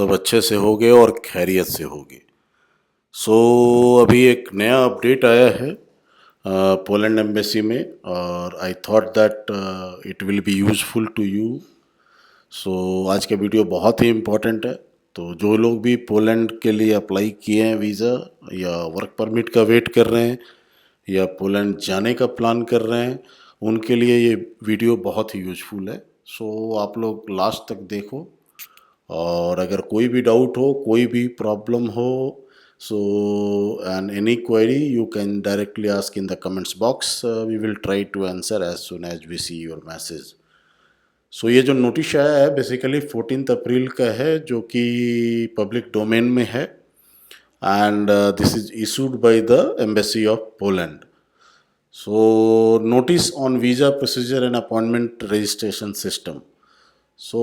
सब अच्छे से होगे और खैरियत से होगे। सो अभी एक नया अपडेट आया है पोलैंड एम्बेसी में, और I thought that it will be useful to you. So आज का वीडियो बहुत ही इम्पोर्टेंट है। तो जो लोग भी पोलैंड के लिए अप्लाई किए हैं वीज़ा, या वर्क परमिट का वेट कर रहे हैं, या पोलैंड जाने का प्लान कर रहे हैं, उनके लिए ये वीडियो बहुत ही यूज़फुल है। सो आप लोग लास्ट तक देखो, और अगर कोई भी डाउट हो, कोई भी प्रॉब्लम हो, so and any query you can directly ask in the comments box. We will try to answer as soon as we see your message. So ये जो नोटिस आया है बेसिकली 14 अप्रैल का है, जो कि पब्लिक डोमेन में है, and this is issued by the embassy of Poland. So notice on visa procedure and appointment registration system. So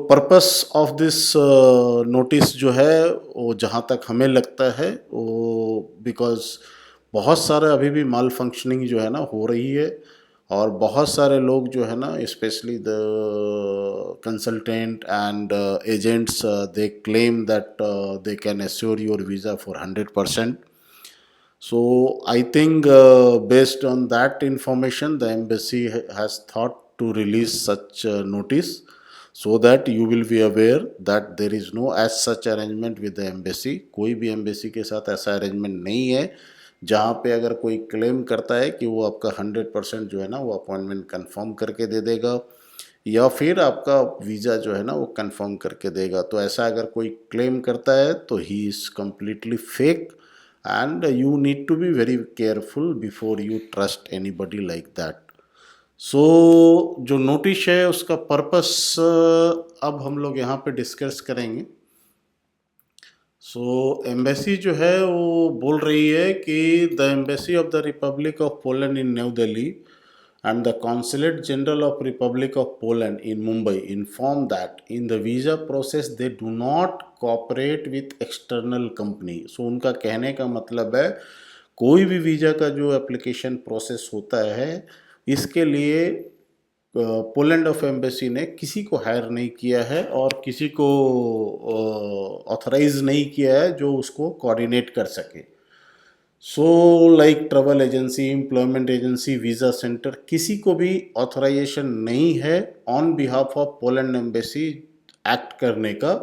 purpose of this notice जो है, वो जहाँ तक हमें लगता है, वो बिकॉज बहुत सारे अभी भी माल फंक्शनिंग जो है ना हो रही है, और बहुत सारे लोग जो है ना, specially the consultant and agents, they claim that they can assure your visa for 100%. So I think based on that information, the embassy has thought to release such notice, so that you will be aware that there is no as such arrangement with the embassy. कोई भी embassy के साथ ऐसा arrangement नहीं है जहाँ पे अगर कोई claim करता है कि वो आपका 100% जो है ना वो अपॉइंटमेंट कंफर्म करके दे देगा, या फिर आपका वीज़ा जो है ना वो कंफर्म करके देगा। तो ऐसा अगर कोई क्लेम करता है तो ही is completely fake, and you need to be very careful before you trust anybody like that. So जो नोटिस है उसका पर्पस अब हम लोग यहाँ पे डिस्कस करेंगे। सो एम्बेसी जो है वो बोल रही है कि the embassy of the Republic of Poland in new Delhi and the Consulate General of Republic of Poland in Mumbai inform that in the visa process they do not cooperate with external company. So उनका कहने का मतलब है, कोई भी visa का जो application process होता है, इसके लिए पोलैंड ऑफ एम्बेसी ने किसी को हायर नहीं किया है और किसी को ऑथराइज नहीं किया है जो उसको कोऑर्डिनेट कर सके। So like travel agency, employment agency, visa centre, किसी को भी ऑथराइजेशन नहीं है on behalf of Poland embassy act करने का,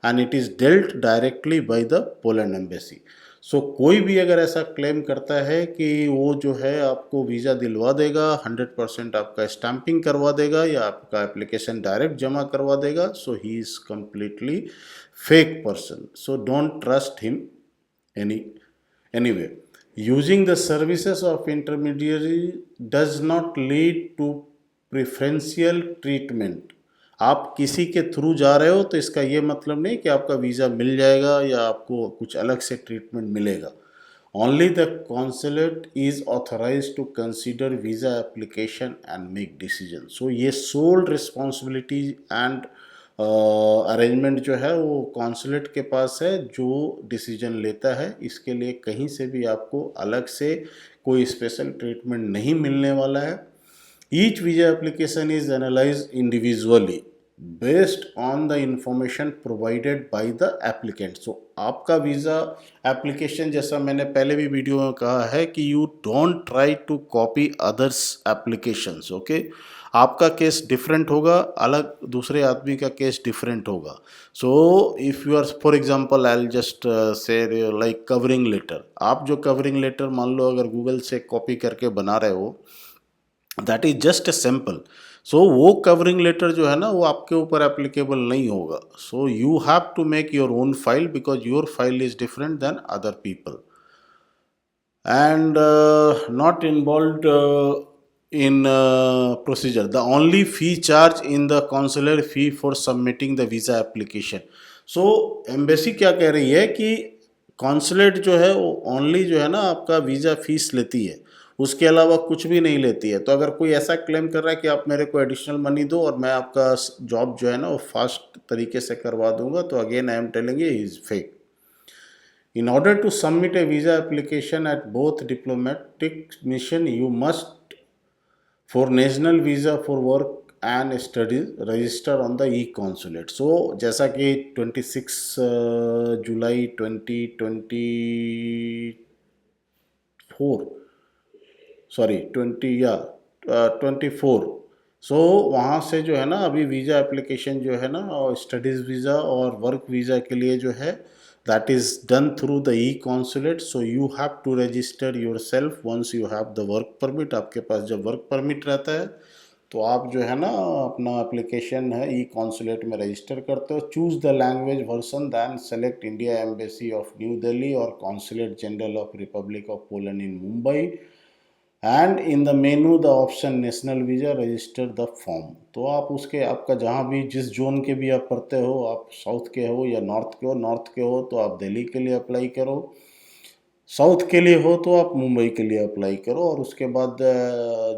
and it is dealt directly by the Poland embassy. So कोई भी अगर ऐसा क्लेम करता है कि वो जो है आपको वीज़ा दिलवा देगा, 100% आपका स्टैंपिंग करवा देगा, या आपका एप्लीकेशन डायरेक्ट जमा करवा देगा, so he is completely fake person. So don't trust him anyway. Using the services of intermediary does not lead to preferential treatment. आप किसी के थ्रू जा रहे हो तो इसका ये मतलब नहीं कि आपका वीज़ा मिल जाएगा या आपको कुछ अलग से ट्रीटमेंट मिलेगा। Only the consulate is authorized to consider visa application and make decision. So ये sole responsibility and अरेंजमेंट जो है वो कॉन्सुलेट के पास है, जो डिसीजन लेता है। इसके लिए कहीं से भी आपको अलग से कोई स्पेशल ट्रीटमेंट नहीं मिलने वाला है। Each visa application is analyse individually based on the information provided by the applicant. So आपका वीज़ा एप्लीकेशन, जैसा मैंने पहले भी वीडियो में कहा है कि you don't try to copy others applications, okay. आपका केस डिफरेंट होगा, अलग दूसरे आदमी का केस डिफरेंट होगा। So if you are for example I will just say like covering letter, आप जो कवरिंग लेटर मान लो अगर गूगल से कॉपी करके बना रहे हो, that is just a sample. So वो कवरिंग लेटर जो है ना वो आपके ऊपर एप्लीकेबल नहीं होगा। So you have to make your own file because your file is different than other people, and not involved in procedure. The only fee charged in the consular fee for submitting the visa application. So embassy क्या कह रही है कि consulate जो है वो only जो है ना आपका वीज़ा फीस लेती है, उसके अलावा कुछ भी नहीं लेती है। तो अगर कोई ऐसा क्लेम कर रहा है कि आप मेरे को एडिशनल मनी दो और मैं आपका जॉब जो है ना वो फास्ट तरीके से करवा दूंगा, तो again I am telling you he is fake. In order to submit a visa application at both diplomatic mission, you must, for national visa for work and studies register on the e consulate. So जैसा कि 26 जुलाई 2024, sorry 24, सो वहाँ से जो है ना अभी visa application जो है ना, और स्टडीज़ वीज़ा और वर्क वीज़ा के लिए जो है, that is done through the e consulate. So you have to register yourself once you have the work permit. आपके पास जब वर्क परमिट रहता है तो आप जो है ना अपना एप्लीकेशन है ई कॉन्सुलेट में रजिस्टर करते हो। Choose the language version, then select India embassy of New Delhi और consulate general of Republic of Poland in Mumbai, and in the menu the option national visa, register the form. तो आप उसके, आपका जहाँ भी जिस जोन के भी आप पढ़ते हो, आप साउथ के हो या नॉर्थ के हो, नॉर्थ के हो तो आप दिल्ली के लिए अप्लाई करो, साउथ के लिए हो तो आप मुंबई के लिए अप्लाई करो। और उसके बाद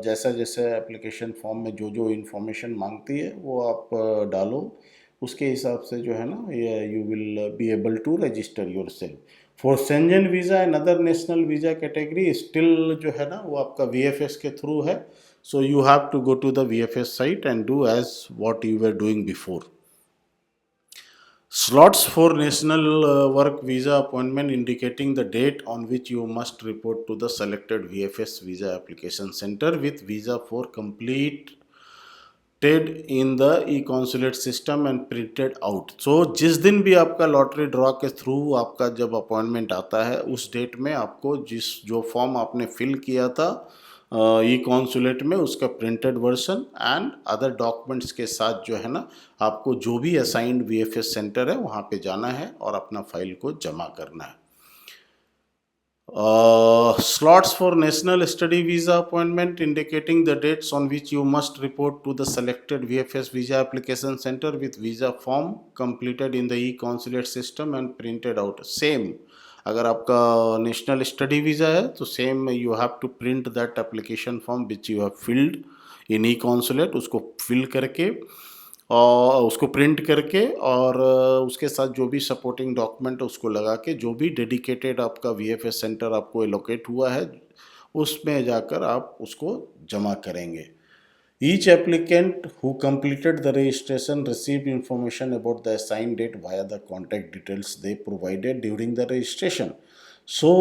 जैसा जैसे एप्लीकेशन फॉर्म में जो जो इन्फॉर्मेशन मांगती है वो आप डालो, उसके हिसाब से जो है ना you will be able to register yourself for Schengen visa and other national visa category. Still जो है ना वो आपका VFS के थ्रू है। So you have to go to the VFS site and do as what you were doing before. Slots for national work visa appointment indicating the date on which you must report to the selected VFS visa application center with visa for completed in the e-consulate system and printed out. So जिस दिन भी आपका lottery draw के through आपका जब appointment आता है, उस डेट में आपको जो फॉर्म आपने फिल किया था ई कॉन्सुलेट में, उसका printed version and other documents के साथ जो है ना आपको जो भी असाइंड VFS सेंटर है वहाँ पे जाना है और अपना फाइल को जमा करना है। Slots for national study visa appointment indicating the dates on which you must report to the selected VFS visa application center with visa form completed in the e-consulate system and printed out. Same, अगर आपका national study visa है तो same you have to print that application form which you have filled in e consulate, उसको fill करके और उसको print करके और उसके साथ जो भी सपोर्टिंग डॉक्यूमेंट उसको लगा के, जो भी डेडिकेटेड आपका VFS सेंटर आपको एलोकेट हुआ है उसमें जाकर आप उसको जमा करेंगे। Each applicant who completed the registration received information about the assigned date via the contact details they provided during the registration. सो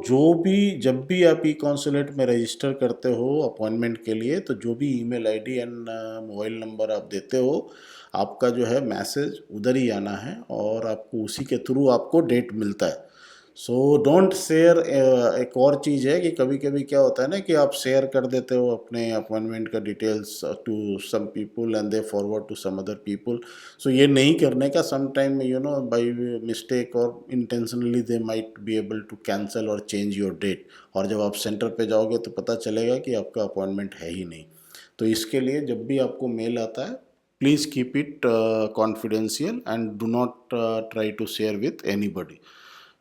जो भी जब भी आप ई कॉन्सुलेट में रजिस्टर करते हो अपॉइंटमेंट के लिए, तो जो भी email ID and mobile number आप देते हो, आपका जो है मैसेज उधर ही आना है और आपको उसी के थ्रू आपको डेट मिलता है। So don't share. एक और चीज़ है कि कभी कभी क्या होता है ना कि आप शेयर कर देते हो अपने अपॉइंटमेंट का details to some people and they forward to some other people. So ये नहीं करने का, some time you know by mistake और intentionally they might be able to cancel और चेंज योर डेट, और जब आप सेंटर पे जाओगे तो पता चलेगा कि आपका अपॉइंटमेंट है ही नहीं। तो इसके लिए जब भी आपको मेल आता है, please keep it confidential and do not try to share with anybody.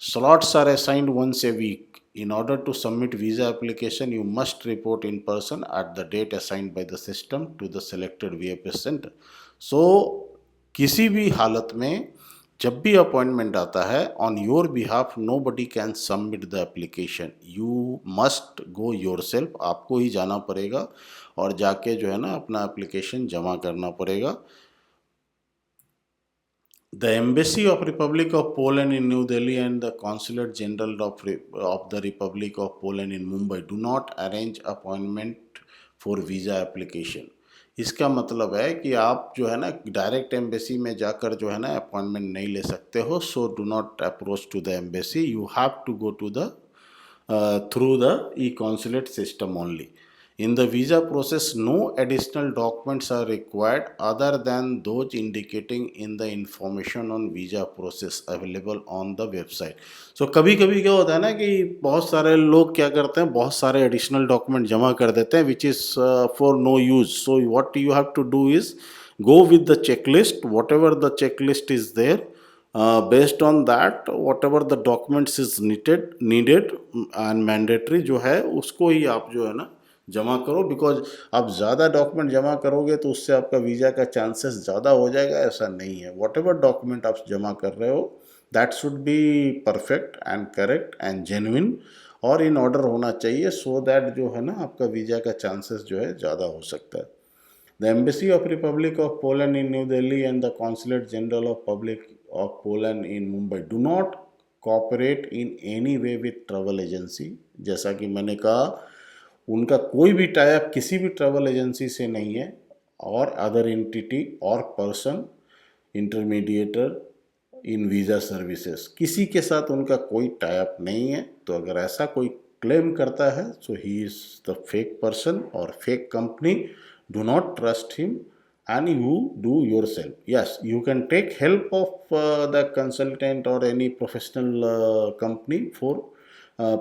Slots are assigned once a week. In order to submit visa application, you must report in person at the date assigned by the system to the selected VFS center. So, किसी भी हालत में जब भी appointment आता है, on your behalf nobody can submit the application, you must go your self. आपको ही जाना पड़ेगा और जाके जो है ना अपना एप्लीकेशन जमा करना पड़ेगा। The Embassy of Republic of Poland in New Delhi and the Consulate General of the Republic of Poland in Mumbai do not arrange appointment for visa application. इसका मतलब है कि आप जो है ना डायरेक्ट एम्बेसी में जाकर जो है ना अपॉइंटमेंट नहीं ले सकते हो। So do not approach to the embassy, you have to go to the through the e-consulate system only. In the visa process, no additional documents are required other than those indicating in the information on visa process available on the website. So कभी कभी क्या होता है ना कि बहुत सारे लोग क्या करते हैं, बहुत सारे additional document जमा कर देते हैं which is for no use. So what you have to do is go with the checklist, whatever the checklist is there. Based on that, whatever the documents is needed and mandatory जो है उसको ही आप जो है ना जमा करो। Because आप ज़्यादा डॉक्यूमेंट जमा करोगे तो उससे आपका वीज़ा का चांसेस ज़्यादा हो जाएगा, ऐसा नहीं है। वॉट एवर डॉक्यूमेंट आप जमा कर रहे हो that should be perfect and correct and genuine और इन ऑर्डर होना चाहिए, सो दैट जो है ना आपका वीज़ा का चांसेस जो है ज़्यादा हो सकता है। The Embassy of Republic of Poland in New Delhi and the Consulate General of Public of Poland in Mumbai do not cooperate in any way with travel agency. जैसा कि मैंने कहा, उनका कोई भी टाइप किसी भी ट्रैवल एजेंसी से नहीं है, और अदर एंटिटी और पर्सन इंटरमीडिएटर इन वीज़ा सर्विसेज, किसी के साथ उनका कोई टाइप नहीं है. तो अगर ऐसा कोई क्लेम करता है, so he is the fake person और fake company. Do not trust him and you do yourself. Yes, you can take help of the consultant or any professional company for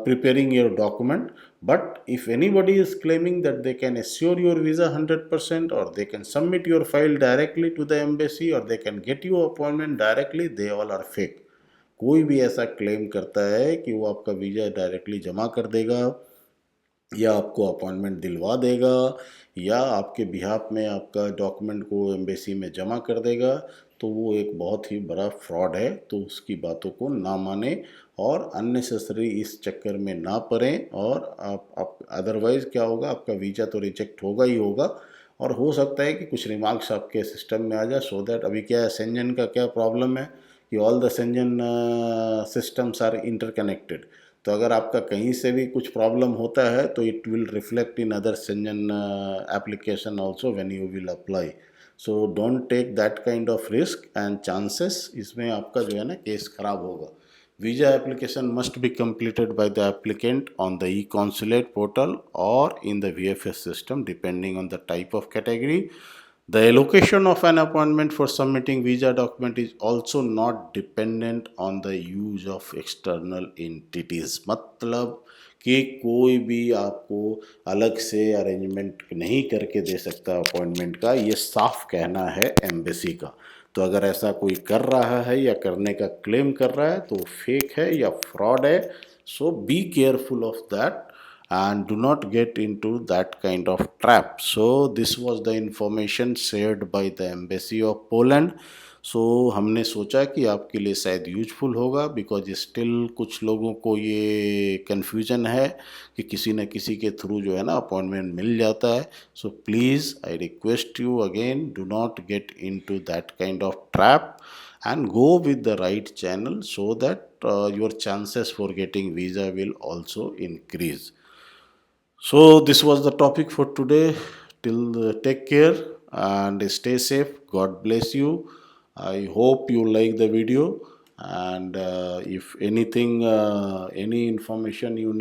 preparing your document. But if anybody is claiming that they can assure your visa 100%, or they can submit your file directly to the embassy, or they can get you appointment directly, they all are fake. कोई भी ऐसा claim करता है कि वो आपका visa directly जमा कर देगा, या आपको अपॉइंटमेंट दिलवा देगा, या आपके बिहाफ में आपका डॉक्यूमेंट को एम्बेसी में जमा कर देगा, तो वो एक बहुत ही बड़ा फ्रॉड है. तो उसकी बातों को ना माने और अननेसेसरी इस चक्कर में ना पड़ें. और आप अदरवाइज़ क्या होगा, आपका वीज़ा तो रिजेक्ट होगा ही होगा, और हो सकता है कि कुछ रिमार्क्स आपके सिस्टम में आ जाए. सो दैट अभी क्या है, सेंजन का क्या प्रॉब्लम है कि all the Schengen systems are interconnected. तो अगर आपका कहीं से भी कुछ प्रॉब्लम होता है, तो it will reflect in other Schengen application also when you will apply. So don't take that kind of risk and chances, इसमें आपका जो है ना केस खराब होगा. Visa application must be completed by the applicant on the e-consulate portal or in the VFS system, depending on the type of category. The allocation of an appointment for submitting visa document is also not dependent on the use of external entities. मतलब कि कोई भी आपको अलग से arrangement नहीं करके दे सकता अपॉइंटमेंट का, ये साफ कहना है एम्बेसी का. तो अगर ऐसा कोई कर रहा है या करने का क्लेम कर रहा है, तो फेक है या फ्रॉड है. So be careful of that and do not get into that kind of trap. So this was the information shared by the Embassy of Poland. So हमने सोचा कि आपके लिए शायद यूजफुल होगा, बिकॉज स्टिल कुछ लोगों को ये कन्फ्यूजन है कि किसी न किसी के थ्रू जो है ना अपॉइंटमेंट मिल जाता है. So please I request you again, do not get into that kind of trap and go with the right channel, so that your chances for getting visa will also increase. So this was the topic for today. Take care and stay safe. God bless you. I hope you like the video, and if anything, any information you need,